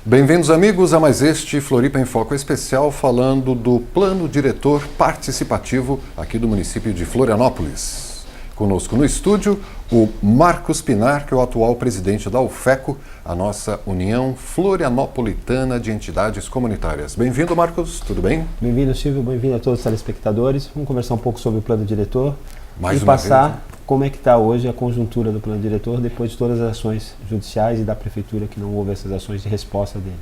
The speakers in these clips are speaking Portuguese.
Bem-vindos, amigos, a mais este Floripa em Foco especial falando do Plano Diretor Participativo aqui do município de Florianópolis. Conosco no estúdio, o Marcos Pinar, que é o atual presidente da UFECO, a nossa União Florianopolitana de Entidades Comunitárias. Bem-vindo, Marcos, tudo bem? Bem-vindo, Silvio, bem-vindo a todos os telespectadores. Vamos conversar um pouco sobre o Plano Diretor Mais e uma passar vez, né? Como é que está hoje a conjuntura do Plano Diretor depois de todas as ações judiciais e da Prefeitura que não houve essas ações de resposta dele.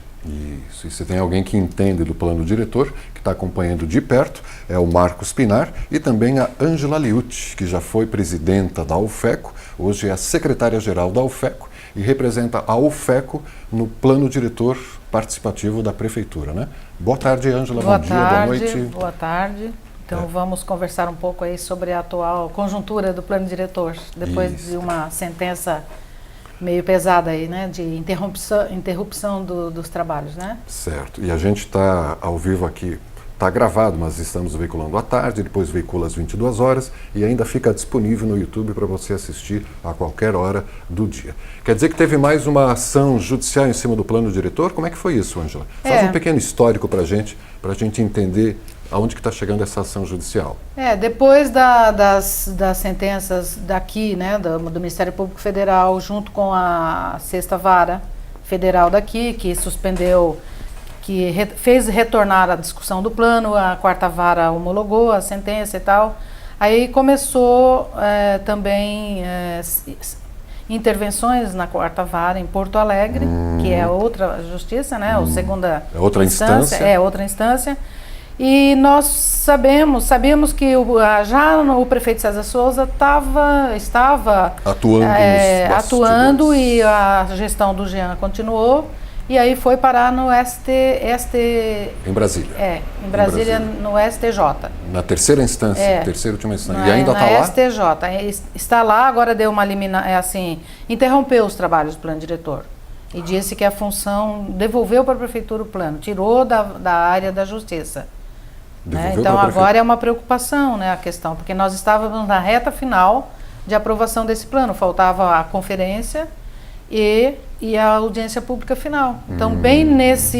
Isso, e se tem alguém que entende do Plano Diretor, que está acompanhando de perto, é o Marcos Pinar e também a Ângela Liucci, que já foi presidenta da UFECO, hoje é a secretária-geral da UFECO e representa a UFECO no Plano Diretor Participativo da Prefeitura, né? Boa tarde, Ângela, bom dia, boa noite. Boa tarde. Então vamos conversar um pouco aí sobre a atual conjuntura do Plano Diretor, depois de uma sentença meio pesada aí, né, de interrupção dos trabalhos, né? Certo, e a gente está ao vivo aqui, está gravado, mas estamos veiculando à tarde, depois veicula às 22 horas e ainda fica disponível no YouTube para você assistir a qualquer hora do dia. Quer dizer que teve mais uma ação judicial em cima do Plano Diretor? Como é que foi isso, Ângela? Faz um pequeno histórico para a gente entender aonde que está chegando essa ação judicial. Depois das sentenças daqui, né, do Ministério Público Federal, junto com a Sexta Vara Federal daqui, que suspendeu, que fez retornar a discussão do plano, a Quarta Vara homologou a sentença e tal, aí começou também intervenções na Quarta Vara em Porto Alegre, que é outra justiça, né, segunda outra instância. É outra instância. E nós sabíamos que já o prefeito César Souza estava atuando e a gestão do Jean continuou. E aí foi parar no Em Brasília. Em Brasília, no STJ. Na terceira instância, terceira e última instância. E ainda está lá? Na STJ. Está lá, agora deu uma interrompeu os trabalhos do plano diretor. E disse que a função devolveu para a prefeitura o plano, tirou da área da justiça. Então agora é uma preocupação, né, a questão, porque nós estávamos na reta final de aprovação desse plano, faltava a conferência e a audiência pública final. Então bem nessa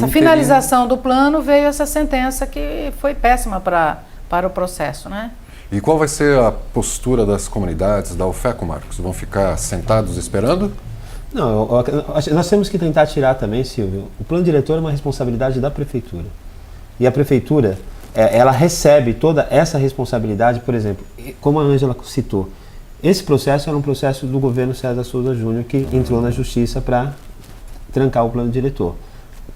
finalização do plano veio essa sentença que foi péssima para o processo, né? E qual vai ser a postura das comunidades da UFECO, Marcos? Vão ficar sentados esperando? Não, nós temos que tentar tirar também, Silvio, o plano diretor é uma responsabilidade da Prefeitura. E a Prefeitura, ela recebe toda essa responsabilidade, por exemplo, como a Ângela citou, esse processo era um processo do governo César Souza Júnior que entrou na Justiça para trancar o plano diretor.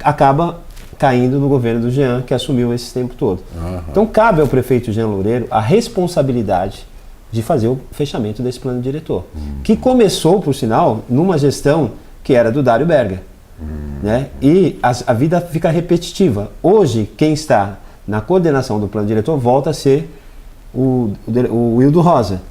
Acaba caindo no governo do Jean, que assumiu esse tempo todo. Então cabe ao prefeito Jean Loureiro a responsabilidade de fazer o fechamento desse plano diretor, que começou, por sinal, numa gestão que era do Dário Berger. Né? E a vida fica repetitiva. Hoje, quem está na coordenação do plano diretor volta a ser o Wildo Rosa.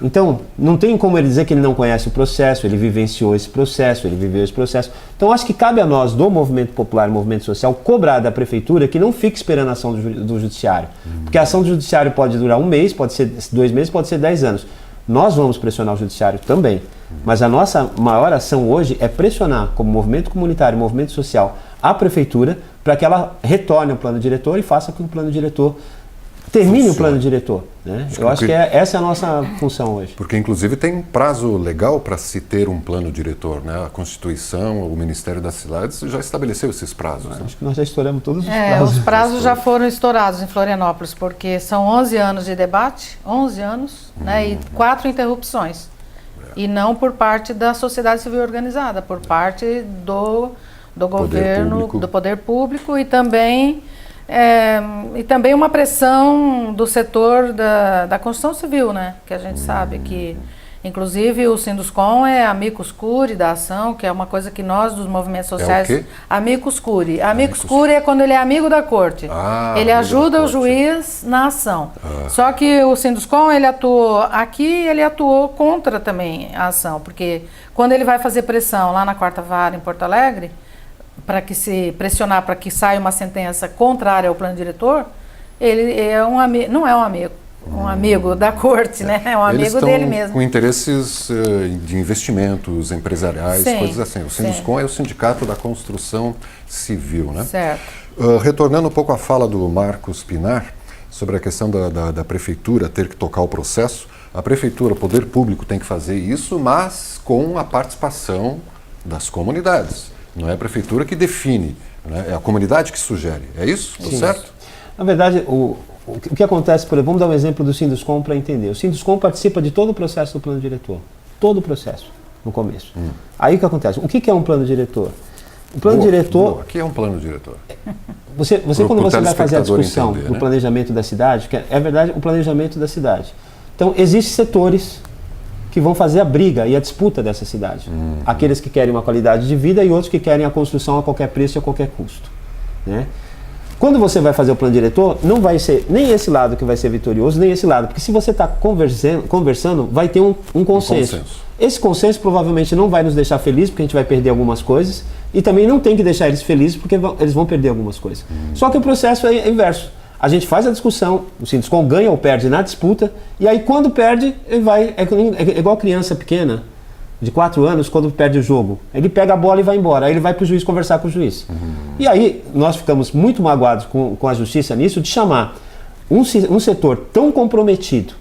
Então, não tem como ele dizer que ele não conhece o processo, ele vivenciou esse processo, ele viveu esse processo. Então, acho que cabe a nós, do movimento popular e movimento social, cobrar da Prefeitura que não fique esperando a ação do Judiciário. Porque a ação do Judiciário pode durar 1 mês, pode ser 2 meses, pode ser 10 anos. Nós vamos pressionar o Judiciário também. Mas a nossa maior ação hoje é pressionar, como movimento comunitário, movimento social, a Prefeitura para que ela retorne ao plano diretor e faça com que o plano diretor termine o plano diretor. Né? Eu acho que essa é a nossa função hoje. Porque, inclusive, tem prazo legal para se ter um plano diretor, né? A Constituição, o Ministério das Cidades já estabeleceu esses prazos. Né? Acho que nós já estouramos todos os prazos. Os prazos já foram estourados em Florianópolis, porque são 11 anos de debate, 11 anos, né? E 4 interrupções. E não por parte da sociedade civil organizada, por parte do governo, do poder público e também uma pressão do setor da construção civil, né? Que a gente sabe que, inclusive, o Sinduscom é amicus curiae da ação, que é uma coisa que nós, dos movimentos sociais... É o quê? Amicus curiae. Amicus curiae é quando ele é amigo da corte. Ele ajuda o juiz na ação. Só que o Sinduscom, ele atuou aqui, ele atuou contra também a ação, porque quando ele vai fazer pressão lá na Quarta Vara, em Porto Alegre, para que se pressionar para que saia uma sentença contrária ao plano diretor, ele não é um amigo. um amigo da corte, né? É um Eles amigo dele mesmo. com interesses de investimentos empresariais, Sim, coisas assim. O Sinduscon é o Sindicato da Construção Civil, né? Certo. Retornando um pouco à fala do Marcos Pinar sobre a questão da prefeitura ter que tocar o processo, a prefeitura, o poder público tem que fazer isso, mas com a participação das comunidades. Não é a prefeitura que define, né? É a comunidade que sugere. É isso? Tá certo? Na verdade, o que acontece, por exemplo, vamos dar um exemplo do Sinduscon para entender. O Sinduscon participa de todo o processo do plano diretor. Todo o processo, no começo. Aí o que acontece? O que é um plano diretor? O plano diretor... Aqui é um plano diretor. Você quando você vai fazer a discussão entender, do né? planejamento da cidade, que é verdade, o planejamento da cidade. Então, existem setores que vão fazer a briga e a disputa dessa cidade. Aqueles que querem uma qualidade de vida e outros que querem a construção a qualquer preço e a qualquer custo, né? Quando você vai fazer o plano diretor, não vai ser nem esse lado que vai ser vitorioso, nem esse lado. Porque se você está conversando, vai ter um consenso. Esse consenso provavelmente não vai nos deixar felizes, porque a gente vai perder algumas coisas. E também não tem que deixar eles felizes, porque eles vão perder algumas coisas. Só que o processo é inverso. A gente faz a discussão, o Sinduscon ganha ou perde na disputa, e aí quando perde, ele vai... É igual criança pequena, de 4 anos, quando perde o jogo. Ele pega a bola e vai embora. Aí ele vai para o juiz conversar com o juiz. E aí nós ficamos muito magoados com a justiça nisso, de chamar um setor tão comprometido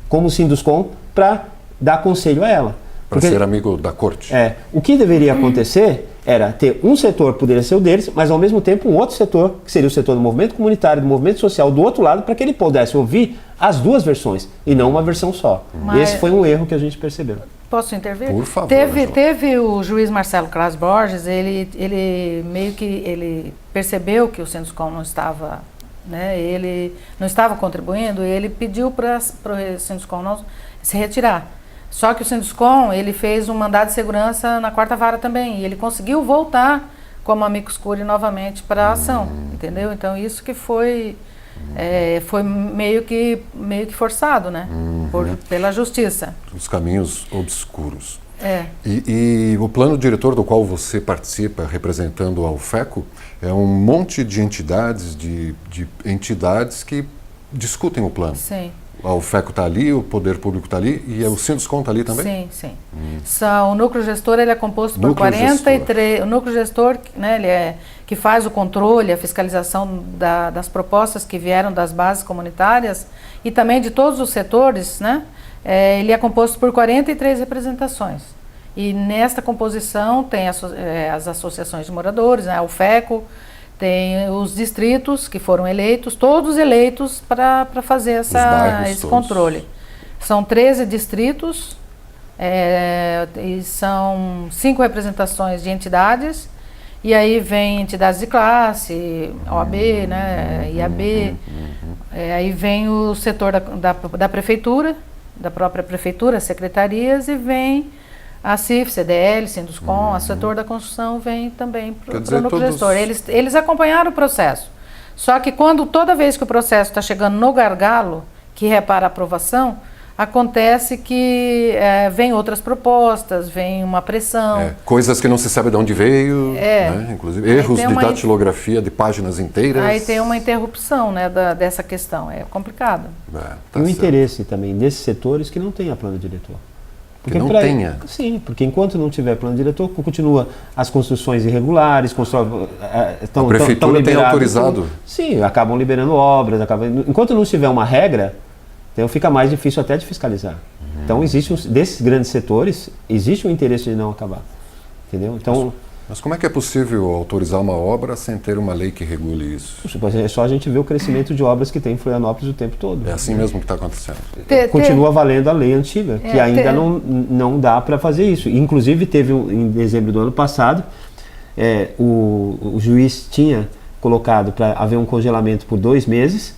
como o Sinduscon para dar conselho a ela. Para ser amigo da corte. O que deveria acontecer era ter um setor, poderia ser o deles, mas ao mesmo tempo um outro setor, que seria o setor do movimento comunitário, do movimento social, do outro lado, para que ele pudesse ouvir as duas versões, e não uma versão só. Mas... Esse foi um erro que a gente percebeu. Posso intervir? Por favor. Teve o juiz Marcelo Cras Borges, ele meio que ele percebeu que o Sinduscon não estava, né, ele não estava contribuindo, e ele pediu para o Sinduscon não se retirar. Só que o Sinduscon, ele fez um mandado de segurança na 4ª vara também, e ele conseguiu voltar como amicus curiae novamente para a ação, entendeu? Então isso que foi meio que forçado, né? Pela justiça. Os caminhos obscuros. É. E o plano diretor do qual você participa, representando a UFECO, é um monte de entidades, de entidades que discutem o plano. Sim. A UFECO está ali, o Poder Público está ali e o Sinduscon está ali também? Sim. O núcleo gestor, ele é composto por 43... O núcleo gestor, né, ele que faz o controle, a fiscalização das propostas que vieram das bases comunitárias e também de todos os setores, né? Ele é composto por 43 representações. E nesta composição tem as associações de moradores, né, a UFECO, tem os distritos que foram eleitos, todos eleitos para fazer esse controle. São 13 distritos, e são 5 representações de entidades, e aí vem entidades de classe, OAB, né, IAB, aí vem o setor da prefeitura, da própria prefeitura, secretarias, e vem a CIF, CDL, Sinduscon, o setor da construção vem também para o núcleo gestor. Eles acompanharam o processo. Só que toda vez que o processo está chegando no gargalo, que é para aprovação, acontece que vem outras propostas, vem uma pressão. Coisas que não se sabe de onde veio, né? Inclusive erros de datilografia de páginas inteiras. Aí tem uma interrupção, né, dessa questão, é complicado. E o interesse também desses setores que não tem a plano diretor. Porque não tenha. Sim, porque enquanto não tiver plano diretor, continua as construções irregulares, a prefeitura tem autorizado. Sim, acabam liberando obras. Enquanto não tiver uma regra, então fica mais difícil até de fiscalizar. Então, desses grandes setores, existe o interesse de não acabar. Entendeu? Então, mas como é que é possível autorizar uma obra sem ter uma lei que regule isso? É só a gente ver o crescimento de obras que tem em Florianópolis o tempo todo. É assim mesmo que está acontecendo. Continua valendo a lei antiga, que ainda não dá para fazer isso. Inclusive, teve em dezembro do ano passado, o juiz tinha colocado para haver um congelamento por 2 meses.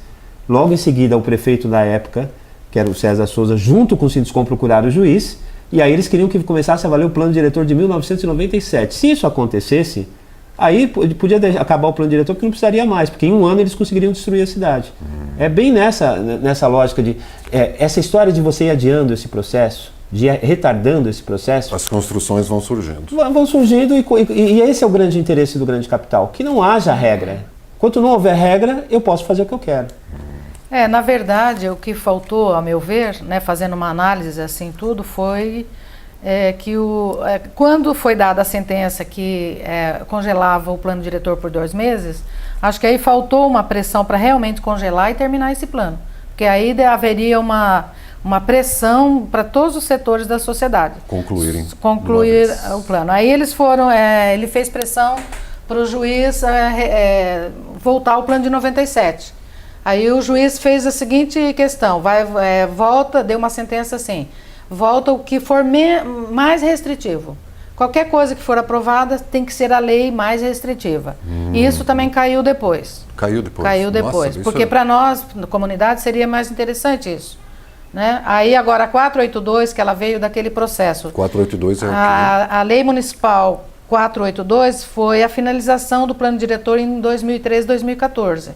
Logo em seguida, o prefeito da época, que era o César Souza, junto com o Sinduscon, procuraram o juiz. E aí eles queriam que começasse a valer o plano diretor de 1997. Se isso acontecesse, aí podia acabar o plano diretor, porque não precisaria mais, porque em 1 ano eles conseguiriam destruir a cidade. É bem nessa lógica de... essa história de você ir adiando esse processo, de ir retardando esse processo... As construções vão surgindo. Vão surgindo e esse é o grande interesse do grande capital, que não haja regra. Enquanto não houver regra, eu posso fazer o que eu quero. Na verdade, o que faltou, a meu ver, né, fazendo uma análise assim tudo, foi que quando foi dada a sentença que congelava o plano diretor por 2 meses, acho que aí faltou uma pressão para realmente congelar e terminar esse plano. Porque aí haveria uma pressão para todos os setores da sociedade. Concluir o plano. Aí eles foram, ele fez pressão para o juiz voltar ao plano de 97. Aí o juiz fez a seguinte questão, volta, deu uma sentença assim, volta o que for mais restritivo. Qualquer coisa que for aprovada tem que ser a lei mais restritiva. E isso também caiu depois. Caiu depois? Caiu depois, porque para nós, na comunidade, seria mais interessante isso. Né? Aí agora a 482, que ela veio daquele processo. 482 é o quê? A lei municipal 482 foi a finalização do plano diretor em 2013, 2014.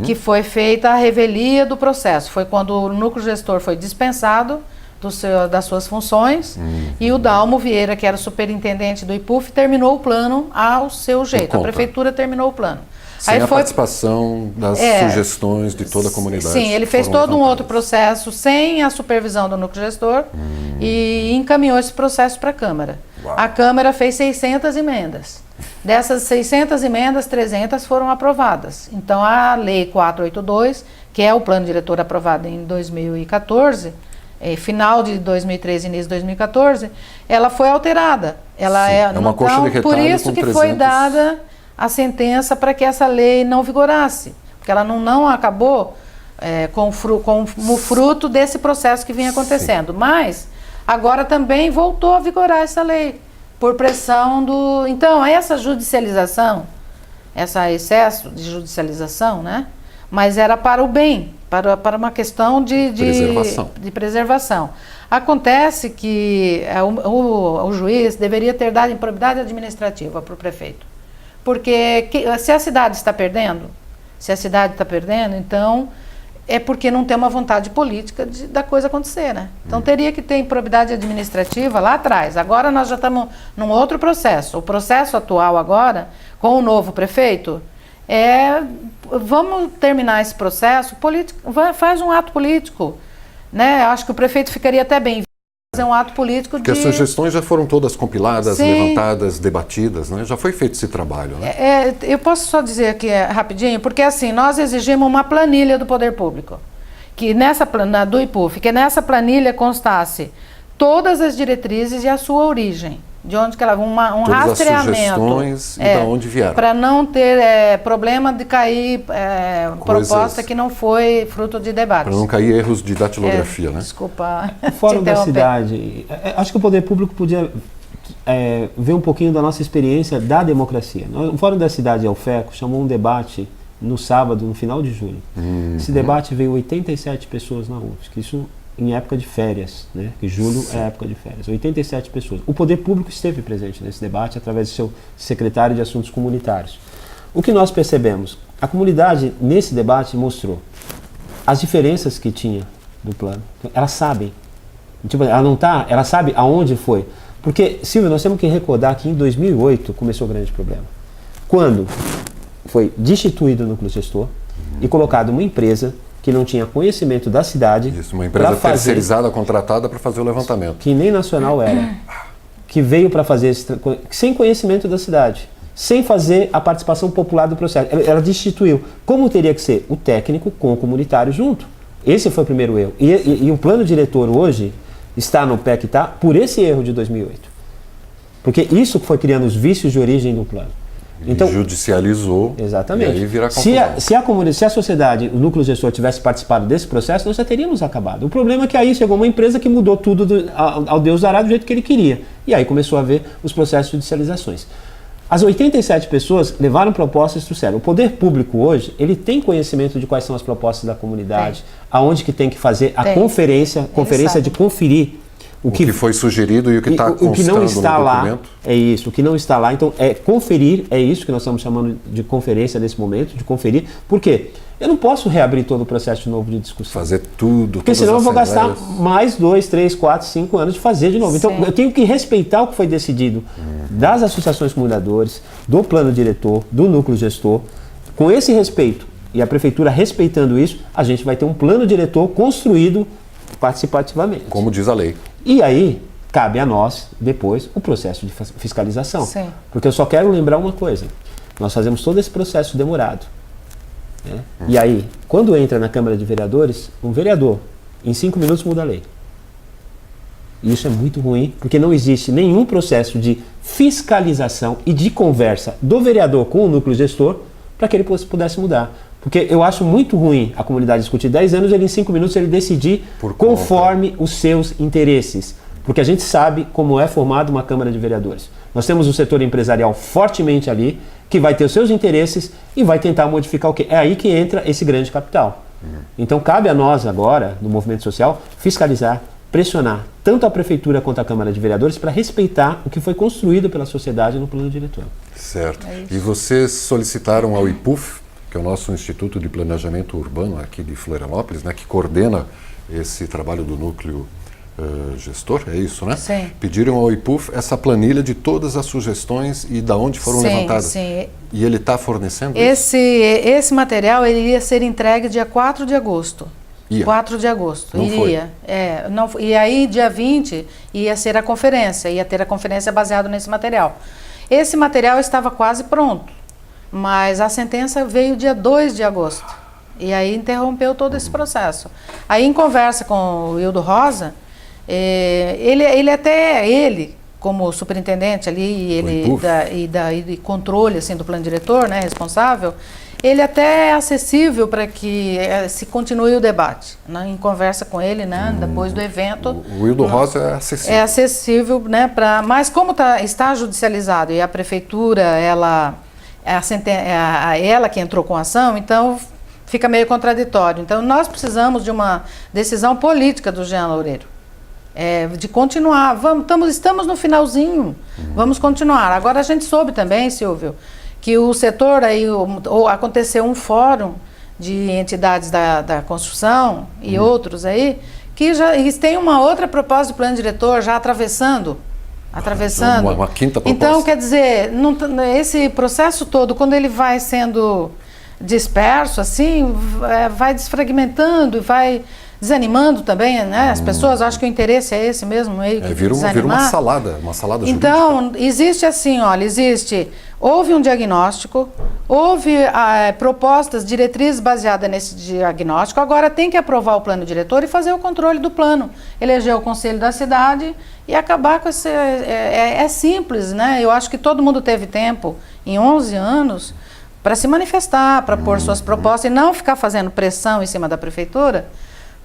Que foi feita a revelia do processo. Foi quando o núcleo gestor foi dispensado das suas funções e o Dalmo Vieira, que era o superintendente do IPUF, terminou o plano ao seu jeito. A prefeitura terminou o plano. Sem a participação das sugestões de toda a comunidade. Sim, ele fez todo um outro processo sem a supervisão do núcleo gestor e encaminhou esse processo para a Câmara. Uau. A Câmara fez 600 emendas. Dessas 600 emendas, 300 foram aprovadas. Então, a Lei 482, que é o plano diretor aprovado em 2014, final de 2013 e início de 2014, ela foi alterada. Ela uma coxa de retalho. Por isso que 300... foi dada a sentença para que essa lei não vigorasse, porque ela não acabou como fruto desse processo que vinha acontecendo. Sim. Mas agora também voltou a vigorar essa lei, por pressão do... Então, essa judicialização, esse excesso de judicialização, né? Mas era para o bem, para uma questão de preservação. Acontece que o juiz deveria ter dado improbidade administrativa para o prefeito. Porque se a cidade está perdendo, então é porque não tem uma vontade política da coisa acontecer, né? Então teria que ter improbidade administrativa lá atrás. Agora nós já estamos num outro processo. O processo atual agora, com o novo prefeito, vamos terminar esse processo político, faz um ato político, né? Acho que o prefeito ficaria até bem fazer um ato político. Porque as sugestões já foram todas compiladas, levantadas, debatidas, né? Já foi feito esse trabalho, né? Eu posso só dizer aqui rapidinho, porque assim, nós exigimos uma planilha do poder público, que do IPUF, que nessa planilha constasse todas as diretrizes e a sua origem, de onde que ela todas rastreamento. As sugestões e de onde vieram. Para não ter problema de cair proposta que não foi fruto de debate. Para não cair erros de datilografia, né? Desculpa. O Fórum da Cidade, acho que o poder público podia ver um pouquinho da nossa experiência da democracia. O Fórum da Cidade, o FECO, chamou um debate no sábado, no final de julho. Esse debate veio 87 pessoas na UFSC. Isso em época de férias, né? Que julho é época de férias. 87 pessoas. O poder público esteve presente nesse debate através do seu secretário de Assuntos Comunitários. O que nós percebemos? A comunidade, nesse debate, mostrou as diferenças que tinha do plano. Elas sabem. Tipo, ela sabe aonde foi. Porque, Silvio, nós temos que recordar que em 2008 começou o grande problema. Quando foi destituído o núcleo gestor e colocado uma empresa que não tinha conhecimento da cidade. Isso, uma empresa terceirizada, contratada para fazer o levantamento. Que nem nacional era. Que veio para fazer sem conhecimento da cidade. Sem fazer a participação popular do processo. Ela destituiu. Como teria que ser? O técnico com o comunitário junto. Esse foi o primeiro erro. E o plano diretor hoje está no pé que está por esse erro de 2008. Porque isso foi criando os vícios de origem do plano. Então, judicializou. Exatamente. E aí vira confusão. Se a sociedade, o núcleo gestor tivesse participado desse processo, nós já teríamos acabado. O problema é que aí chegou uma empresa que mudou tudo ao Deus dará do jeito que ele queria. E aí começou a haver os processos de judicializações. As 87 pessoas levaram propostas e trouxeram. O poder público hoje, ele tem conhecimento de quais são as propostas da comunidade, aonde que tem que fazer a conferência de conferir o que foi sugerido e o que está constando no documento. O que não está lá, é isso. O que não está lá, então, conferir, é isso que nós estamos chamando de conferência nesse momento, de conferir. Por quê? Eu não posso reabrir todo o processo de novo de discussão. Fazer tudo. Porque senão eu vou gastar mais 2, 3, 4, 5 anos de fazer de novo. Então, eu tenho que respeitar o que foi decidido das associações comunidadores, do plano diretor, do núcleo gestor. Com esse respeito, E a prefeitura respeitando isso, a gente vai ter um plano diretor construído participativamente. Como diz a lei. E aí, cabe a nós, depois, o processo de fiscalização. Sim. Porque eu só quero lembrar uma coisa. Nós fazemos todo esse processo demorado. Né? E aí, quando entra na Câmara de Vereadores, um vereador, em 5 minutos muda a lei. E isso é muito ruim, porque não existe nenhum processo de fiscalização e de conversa do vereador com o núcleo gestor para que ele pudesse mudar. Porque eu acho muito ruim a comunidade discutir 10 anos, ele em 5 minutos ele decidir conforme os seus interesses. Porque a gente sabe como é formada uma Câmara de Vereadores. Nós temos o setor empresarial fortemente ali, que vai ter os seus interesses e vai tentar modificar o quê? É aí que entra esse grande capital. Então cabe a nós agora, no movimento social, fiscalizar, pressionar tanto a Prefeitura quanto a Câmara de Vereadores para respeitar o que foi construído pela sociedade no plano diretor. Certo. E vocês solicitaram ao IPUF, que é o nosso Instituto de Planejamento Urbano aqui de Florianópolis, né, que coordena esse trabalho do núcleo gestor, é isso, né? Sim. Pediram ao IPUF essa planilha de todas as sugestões e da onde foram levantadas. Sim. E ele está fornecendo isso? Esse material ele ia ser entregue dia 4 de agosto. Ia. 4 de agosto. Não iria. E aí, dia 20, ia ser a conferência. Ia ter a conferência baseada nesse material. Esse material estava quase pronto. Mas a sentença veio dia 2 de agosto. E aí interrompeu todo esse processo. Aí, em conversa com o Hildo Rosa, ele como superintendente ali e controle assim, do plano diretor, né, responsável, ele até é acessível para que se continue o debate, né, em conversa com ele, né, depois do evento. O Hildo Rosa é acessível. É acessível, né, mas como está judicializado e a prefeitura, ela que entrou com a ação, então fica meio contraditório. Então nós precisamos de uma decisão política do Jean Loureiro. De continuar, estamos no finalzinho, vamos continuar. Agora a gente soube também, Silvio, que o setor aí, aconteceu um fórum de entidades da construção e outros aí, que já tem uma outra proposta de plano diretor já atravessando. Uma quinta proposta. Então, quer dizer, esse processo todo, quando ele vai sendo disperso, assim, vai desfragmentando e vai desanimando também, né? As pessoas acham que o interesse é esse mesmo, meio que vira uma salada jurídica. Então, existe assim, olha, houve um diagnóstico, houve propostas, diretrizes baseadas nesse diagnóstico, agora tem que aprovar o plano diretor e fazer o controle do plano, eleger o conselho da cidade e acabar com esse... É simples, né? Eu acho que todo mundo teve tempo, em 11 anos, para se manifestar, para pôr suas propostas e não ficar fazendo pressão em cima da prefeitura,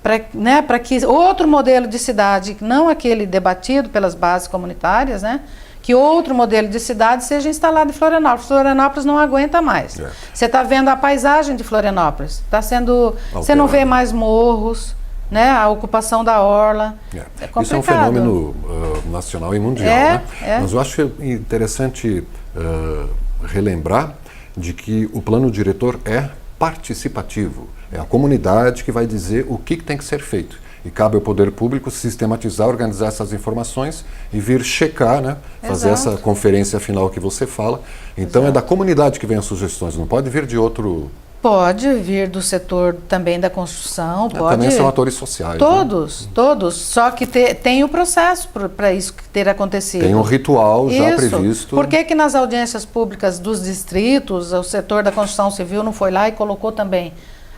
para que outro modelo de cidade, não aquele debatido pelas bases comunitárias, né, que outro modelo de cidade seja instalado em Florianópolis. Florianópolis não aguenta mais. Você está vendo a paisagem de Florianópolis. Você não vê mais morros, né, a ocupação da orla. É complicado. Isso é um fenômeno nacional e mundial. Né? Mas eu acho interessante relembrar de que o plano diretor é participativo. É a comunidade que vai dizer o que tem que ser feito. E cabe ao poder público sistematizar, organizar essas informações e vir checar, né? Fazer essa conferência final que você fala. Então é da comunidade que vem as sugestões, não pode vir de outro... Pode vir do setor também da construção, pode... Também são atores sociais. Todos. Só que tem o processo para isso ter acontecido. Tem um ritual já previsto. Por que nas audiências públicas dos distritos, o setor da construção civil não foi lá e colocou também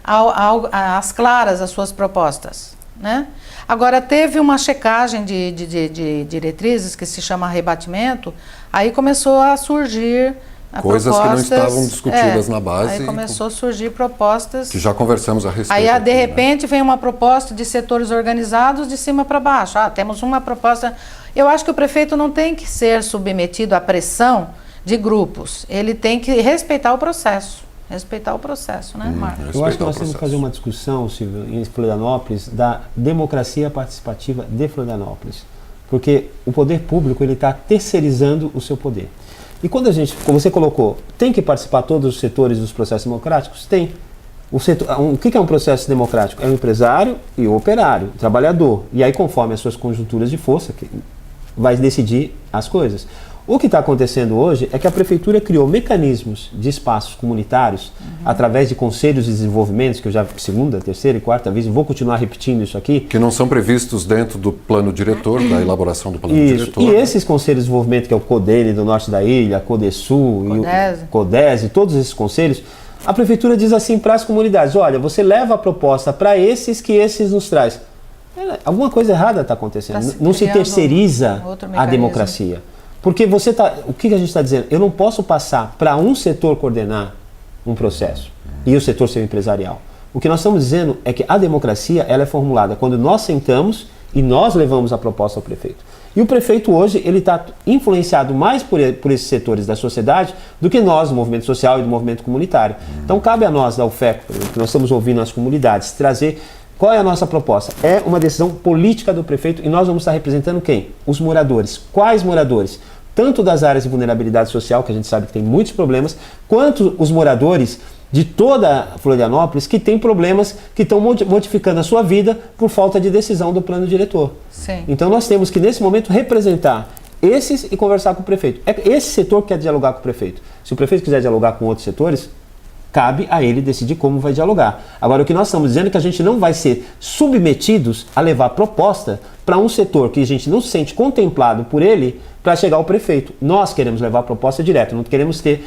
às claras as suas propostas, né? Agora, teve uma checagem de diretrizes que se chama rebatimento, aí começou a surgir coisas que não estavam discutidas na base. Aí começou a surgir propostas... Que já conversamos a respeito. Aí, aqui, de repente, vem uma proposta de setores organizados de cima para baixo. Temos uma proposta... Eu acho que o prefeito não tem que ser submetido à pressão de grupos. Ele tem que respeitar o processo. Né, Marcos? Eu acho que nós temos que fazer uma discussão, Silvio, em Florianópolis, da democracia participativa de Florianópolis. Porque o poder público está terceirizando o seu poder. E quando a gente, como você colocou, tem que participar todos os setores dos processos democráticos? Tem. O que é um processo democrático? É o empresário e o operário, o trabalhador. E aí, conforme as suas conjunturas de força, que vai decidir as coisas. O que está acontecendo hoje é que a Prefeitura criou mecanismos de espaços comunitários, através de conselhos de desenvolvimento, que eu já, segunda, terceira e quarta vez, vou continuar repetindo isso aqui. Que não são previstos dentro do plano diretor, da elaboração do plano Isso. diretor. E esses conselhos de desenvolvimento, que é o CODENE do norte da ilha, a CODESUL, CODESE. e o CODESE, todos esses conselhos, a Prefeitura diz assim para as comunidades, olha, você leva a proposta para esses que esses nos traz. Alguma coisa errada está acontecendo. Tá se Não se criando terceiriza outro a mecanismo. democracia. Porque você tá, o que a gente está dizendo? Eu não posso passar para um setor coordenar um processo e o setor ser empresarial. O que nós estamos dizendo é que a democracia ela é formulada quando nós sentamos e nós levamos a proposta ao prefeito. E o prefeito hoje ele está influenciado mais por esses setores da sociedade do que nós, do movimento social e do movimento comunitário. Então cabe a nós, da UFECO, que nós estamos ouvindo as comunidades, trazer qual é a nossa proposta. É uma decisão política do prefeito e nós vamos estar representando quem? Os moradores. Quais moradores? Tanto das áreas de vulnerabilidade social, que a gente sabe que tem muitos problemas, quanto os moradores de toda Florianópolis que têm problemas que estão modificando a sua vida por falta de decisão do plano diretor. Sim. Então nós temos que, nesse momento, representar esses e conversar com o prefeito. É esse setor que quer dialogar com o prefeito. Se o prefeito quiser dialogar com outros setores, cabe a ele decidir como vai dialogar. Agora, o que nós estamos dizendo é que a gente não vai ser submetidos a levar proposta para um setor que a gente não se sente contemplado por ele para chegar ao prefeito. Nós queremos levar a proposta direto, não queremos ter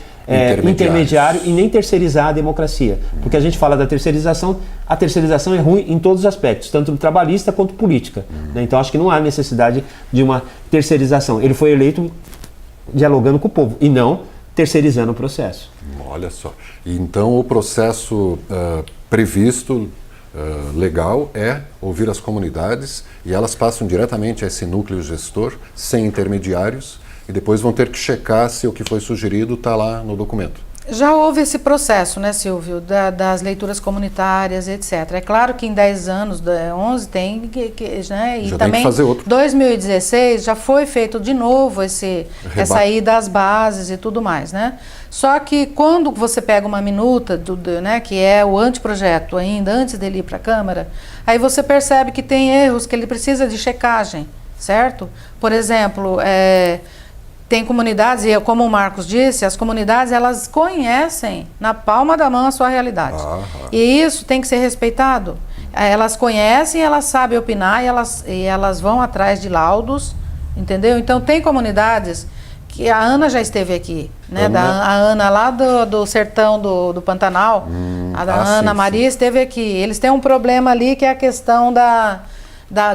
intermediário e nem terceirizar a democracia. Porque a gente fala da terceirização, a terceirização é ruim em todos os aspectos, tanto trabalhista quanto política. Né? Então, acho que não há necessidade de uma terceirização. Ele foi eleito dialogando com o povo e não terceirizando o processo. Olha só. Então, o processo previsto, legal, é ouvir as comunidades e elas passam diretamente a esse núcleo gestor, sem intermediários, e depois vão ter que checar se o que foi sugerido está lá no documento. Já houve esse processo, né, Silvio, das leituras comunitárias, etc. É claro que em 10 anos, 11 tem né, e Já também tem que fazer outro. 2016 já foi feito de novo essa aí das bases e tudo mais, né? Só que quando você pega uma minuta, né, que é o anteprojeto ainda, antes dele ir para a Câmara, aí você percebe que tem erros que ele precisa de checagem, certo? Por exemplo, tem comunidades, e como o Marcos disse, as comunidades elas conhecem na palma da mão a sua realidade. E isso tem que ser respeitado. Elas conhecem, elas sabem opinar e elas vão atrás de laudos, entendeu? Então tem comunidades que a Ana já esteve aqui, né? A Ana lá do sertão do Pantanal, a Ana Maria esteve aqui. Eles têm um problema ali que é a questão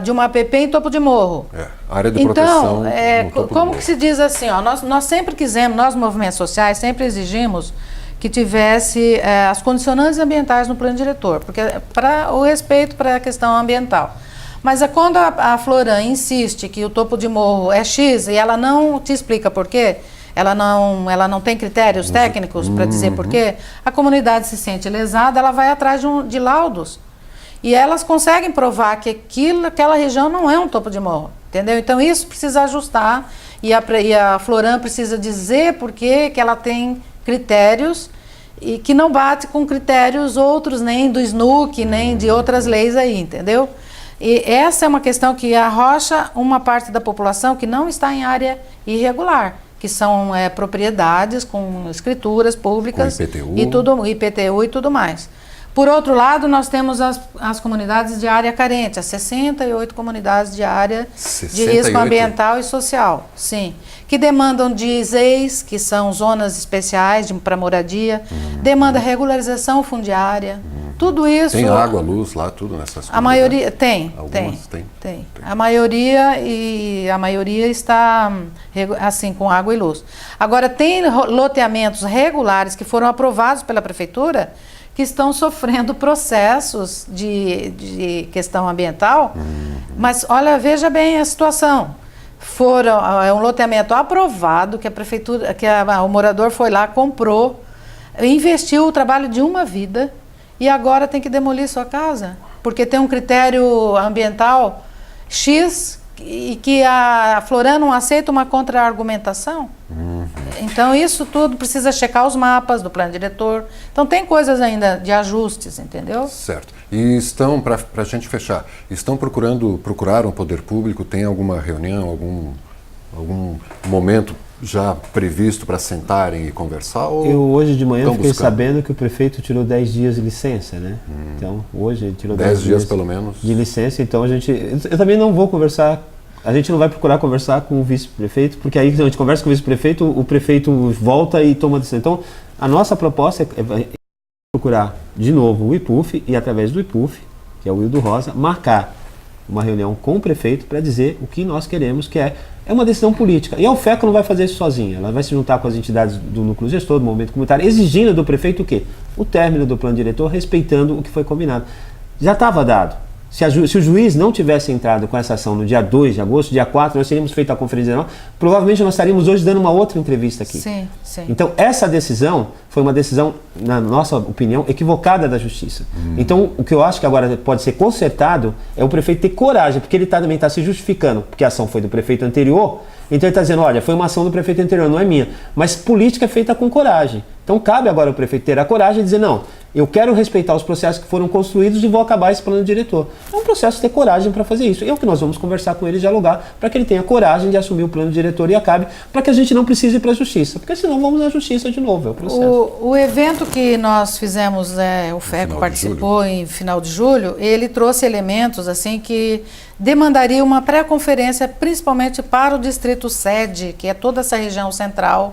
de uma APP em topo de morro. Área de proteção. Então, como que se diz assim, ó, nós sempre quisemos, nós movimentos sociais, sempre exigimos que tivesse as condicionantes ambientais no plano diretor, porque para o respeito para a questão ambiental. Mas quando a Floran insiste que o topo de morro é X e ela não te explica por quê, ela não tem critérios técnicos para dizer por quê, a comunidade se sente lesada, ela vai atrás de laudos. E elas conseguem provar que aquela região não é um topo de morro, entendeu? Então isso precisa ajustar e a Floran precisa dizer por que ela tem critérios e que não bate com critérios outros, nem do SNUC, nem de outras leis aí, entendeu? E essa é uma questão que arrocha uma parte da população que não está em área irregular, que são propriedades com escrituras públicas, com IPTU. IPTU e tudo mais. Por outro lado, nós temos as comunidades de área carente, as 68 comunidades de área 68? De risco ambiental e social, sim, que demandam de ZEIs, que são zonas especiais para moradia, demanda regularização fundiária, tudo isso... Tem água, luz lá, tudo nessas comunidades? A maioria tem. A maioria está assim com água e luz. Agora, tem loteamentos regulares que foram aprovados pela prefeitura que estão sofrendo processos de questão ambiental, mas olha, veja bem a situação. É um loteamento aprovado que a prefeitura, o morador foi lá, comprou, investiu o trabalho de uma vida e agora tem que demolir sua casa, porque tem um critério ambiental X e que a Floran não aceita uma contra-argumentação. Então isso tudo precisa checar os mapas do plano diretor. Então tem coisas ainda de ajustes, entendeu? Certo. E estão, para a gente fechar, procuraram o poder público, tem alguma reunião, algum momento já previsto para sentarem e conversar? Ou Eu hoje de manhã estão fiquei buscando? sabendo que o prefeito tirou 10 dias de licença, né? Então, hoje ele tirou 10 dias dias pelo menos? de licença, então eu também não vou conversar, a gente não vai procurar conversar com o vice-prefeito, porque aí a gente conversa com o vice-prefeito, o prefeito volta e toma decisão. Então, a nossa proposta é procurar de novo o IPUF e através do IPUF, que é o Wildo Rosa, marcar uma reunião com o prefeito para dizer o que nós queremos, que é uma decisão política. E a UFECO não vai fazer isso sozinha, ela vai se juntar com as entidades do núcleo gestor, do movimento comunitário, exigindo do prefeito o quê? O término do plano diretor, respeitando o que foi combinado. Já estava dado. Se o juiz não tivesse entrado com essa ação no dia 2 de agosto, dia 4, nós teríamos feito a conferência geral, provavelmente nós estaríamos hoje dando uma outra entrevista aqui. Sim, sim. Então, essa decisão foi uma decisão, na nossa opinião, equivocada da Justiça. Então, o que eu acho que agora pode ser consertado é o prefeito ter coragem, porque ele também está se justificando, porque a ação foi do prefeito anterior, então ele está dizendo, olha, foi uma ação do prefeito anterior, não é minha. Mas política é feita com coragem. Então, cabe agora ao prefeito ter a coragem de dizer, não, eu quero respeitar os processos que foram construídos e vou acabar esse plano diretor. É um processo de ter coragem para fazer isso. E é o que nós vamos conversar com ele e dialogar para que ele tenha coragem de assumir o plano diretor e acabe, para que a gente não precise ir para a justiça. Porque senão vamos à justiça de novo, é o processo. O evento que nós fizemos, o FECO participou em final de julho, ele trouxe elementos assim que demandaria uma pré-conferência, principalmente para o distrito sede, que é toda essa região central,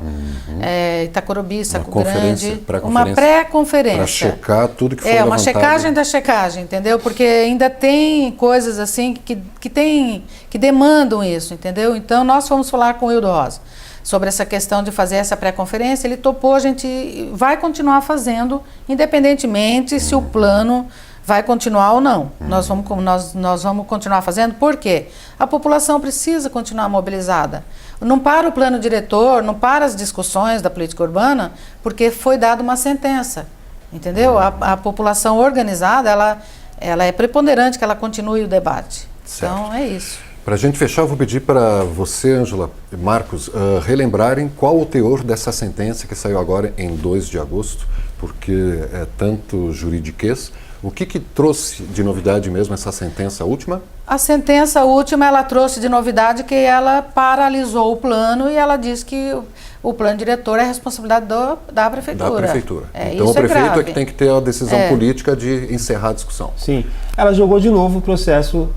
Itacorubi, Saco Grande, uma pré-conferência. Para checar tudo que foi levantado. Uma checagem da checagem, entendeu? Porque ainda tem coisas assim que demandam isso, entendeu? Então nós fomos falar com o Wildo Rosa sobre essa questão de fazer essa pré-conferência, ele topou, a gente vai continuar fazendo, independentemente se o plano vai continuar ou não. Nós vamos continuar fazendo, por quê? A população precisa continuar mobilizada. Não para o plano diretor, não para as discussões da política urbana, porque foi dada uma sentença, entendeu? A população organizada, ela é preponderante que ela continue o debate. Certo. Então, é isso. Para a gente fechar, eu vou pedir para você, Ângela e Marcos, relembrarem qual o teor dessa sentença que saiu agora em 2 de agosto, porque é tanto juridiquês. O que trouxe de novidade mesmo essa sentença última? A sentença última, ela trouxe de novidade que ela paralisou o plano e ela disse que o plano diretor é responsabilidade da prefeitura. Da prefeitura. Então isso o prefeito grave. é que tem que ter a decisão política de encerrar a discussão. Sim. Ela jogou de novo o processo.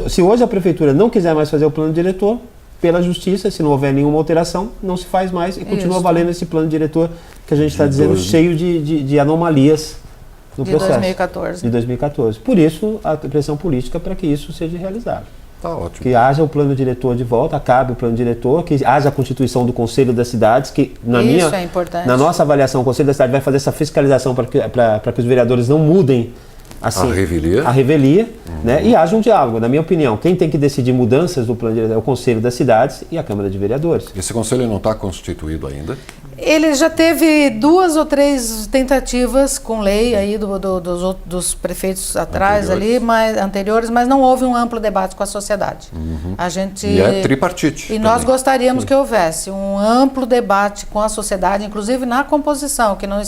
Se hoje a prefeitura não quiser mais fazer o plano diretor, pela justiça, se não houver nenhuma alteração, não se faz mais e continua valendo esse plano diretor que a gente está dizendo cheio de anomalias no processo. 2014. De 2014. Por isso, a pressão política para que isso seja realizado. Tá ótimo. Que haja o plano diretor de volta, acabe o plano diretor, que haja a constituição do Conselho das Cidades, que é importante. Na nossa avaliação, o Conselho da Cidade vai fazer essa fiscalização para que os vereadores não mudem assim, a revelia, né? E haja um diálogo. Na minha opinião, quem tem que decidir mudanças do plano diretor é o Conselho das Cidades e a Câmara de Vereadores. Esse conselho não está constituído ainda? Ele já teve 2 ou 3 tentativas com lei aí dos prefeitos atrás anteriores, mas não houve um amplo debate com a sociedade. E é tripartite. E nós gostaríamos que houvesse um amplo debate com a sociedade, inclusive na composição, que não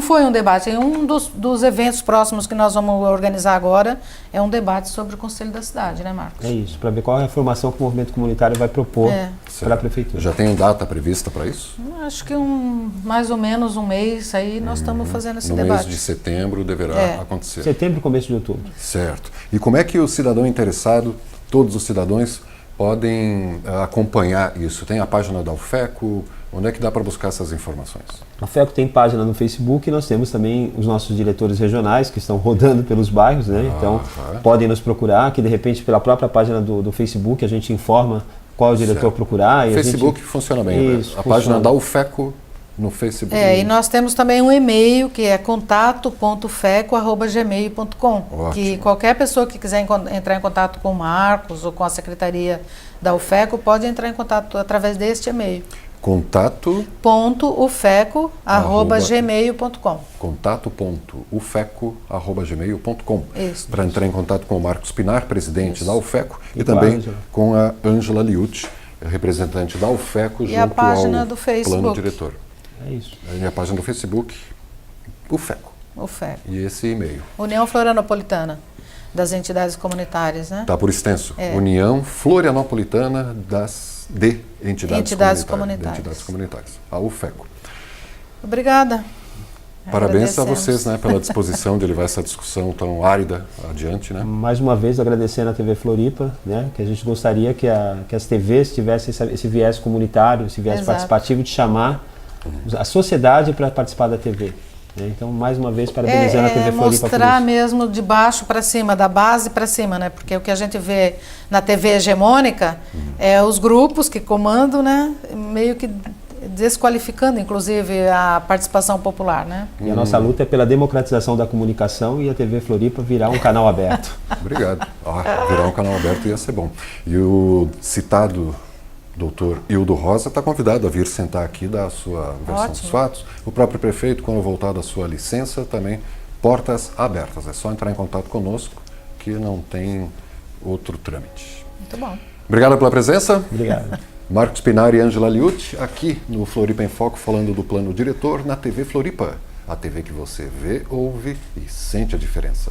foi um debate. Um dos eventos próximos que nós vamos organizar agora é um debate sobre o Conselho da Cidade, né, Marcos? É isso, para ver qual é a formação que o movimento comunitário vai propor para a prefeitura. Já tem data prevista para isso? Acho que mais ou menos um mês aí nós estamos fazendo esse debate. No mês de setembro deverá acontecer. Setembro, começo de outubro. Certo. E como é que o cidadão interessado, todos os cidadãos, podem acompanhar isso? Tem a página da UFECO? Onde é que dá para buscar essas informações? A UFECO tem página no Facebook e nós temos também os nossos diretores regionais que estão rodando pelos bairros, né? Então podem nos procurar, que de repente pela própria página do Facebook a gente informa qual diretor procurar. O Facebook funciona bem, isso, né? A página da UFECO no Facebook. E nós temos também um e-mail que é contato.feco@gmail.com, que qualquer pessoa que quiser entrar em contato com o Marcos ou com a secretaria da UFECO pode entrar em contato através deste e-mail. Contato.ufeco@gmail.com. Contato.ufeco@gmail.com. Para entrar em contato com o Marcos Pinar, presidente da UFECO, e também com a Ângela Liucci, representante da UFECO, junto a página ao do Facebook. plano diretor. É isso. E a página do Facebook, UFECO. UFECO. E esse e-mail. União Florianopolitana. das entidades comunitárias, né? Tá por extenso. É. União Florianopolitana de Entidades Comunitárias. A UFECO. Obrigada. Parabéns a Agradecemos. vocês, né, pela disposição de levar essa discussão tão árida adiante, né? Mais uma vez agradecendo a TV Floripa, né, que a gente gostaria que as TVs tivessem esse viés comunitário, esse viés Exato. participativo de chamar a sociedade para participar da TV. Né? Então, mais uma vez, parabenizando a TV Floripa por mostrar isso. mesmo de baixo para cima, da base para cima, né? Porque o que a gente vê na TV hegemônica é os grupos que comandam, né? Meio que desqualificando, inclusive, a participação popular, né? E a nossa luta é pela democratização da comunicação e a TV Floripa virar um canal aberto. Obrigado. Virar um canal aberto ia ser bom. E o citado doutor Hildo Rosa está convidado a vir sentar aqui, dar a sua versão dos fatos. O próprio prefeito, quando voltar da sua licença, também portas abertas. É só entrar em contato conosco, que não tem outro trâmite. Muito bom. Obrigado pela presença. Obrigado. Marcos Pinari e Ângela Liucci, aqui no Floripa em Foco, falando do plano diretor na TV Floripa. A TV que você vê, ouve e sente a diferença.